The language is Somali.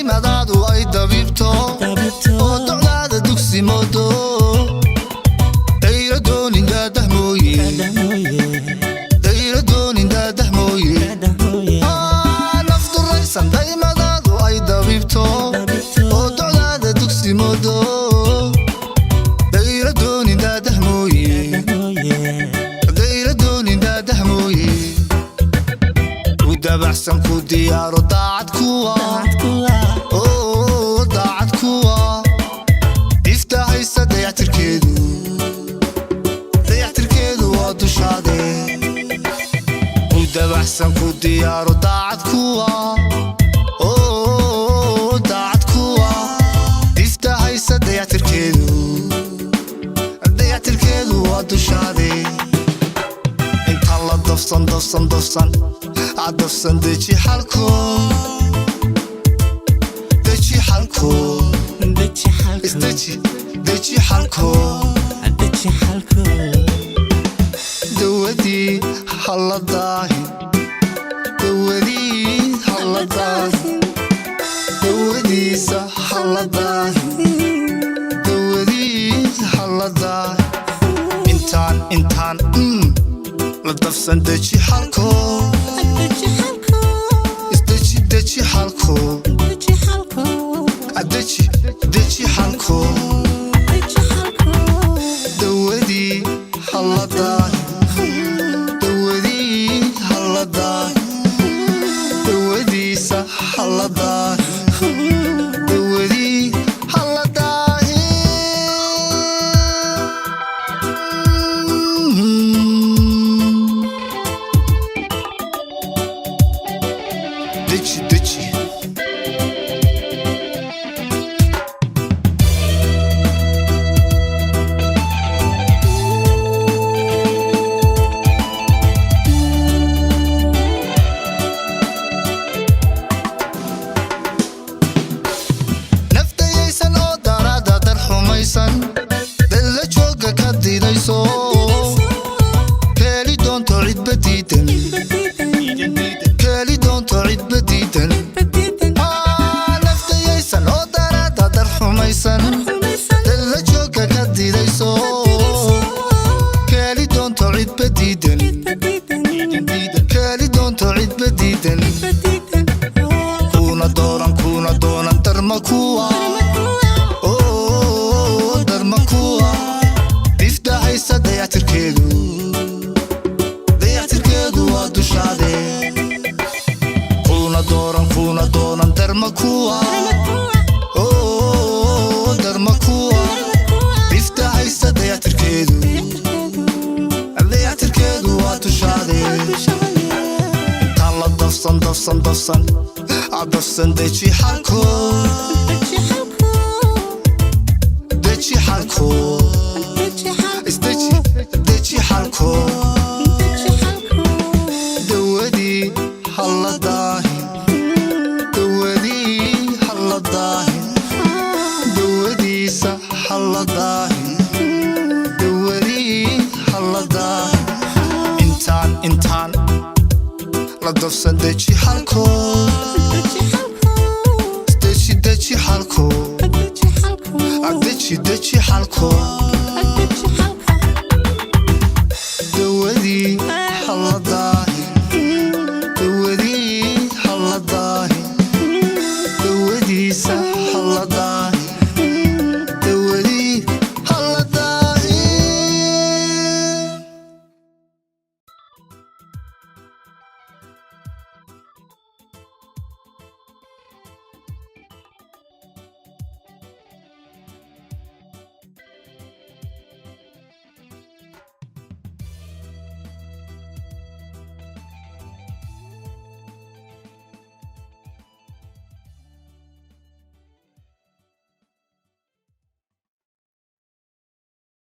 madaadu ay dabibto oo docdaada dugsi moodo dayra doonin daadah mooye naftu raysan daymadaadu ay dabibto oo docdaada dugsi moodo dayra doonin daadah mooye u dabaxsan ku diyaaro daacad kuwa dabaxsan ku diyaaro daacad kuwa difta haysa dayactirkeedu waa dushaade intaan la dafsan deji xalko dawadii halladaahin dawadiisa halladaahin intaan la dafsan deji xalko deji xalko dawadii dawadiisa halladaahin deji dalla jooga ka didayso keeli doonto cidba diidan naftayaysan oo daraada dar xumaysan dalla jooga ka didayso keeli doonto cidba diidan kuna doonan darma kuwa dayactirkeedu waa dushaade kuna doonan darma kuwa difta haysa dayactirkeedu waa dushaade intaan la dafsan deji xalko dawadii halladaahin dawadiisa halladaahin intaan la dafsan deji xalko deji xalko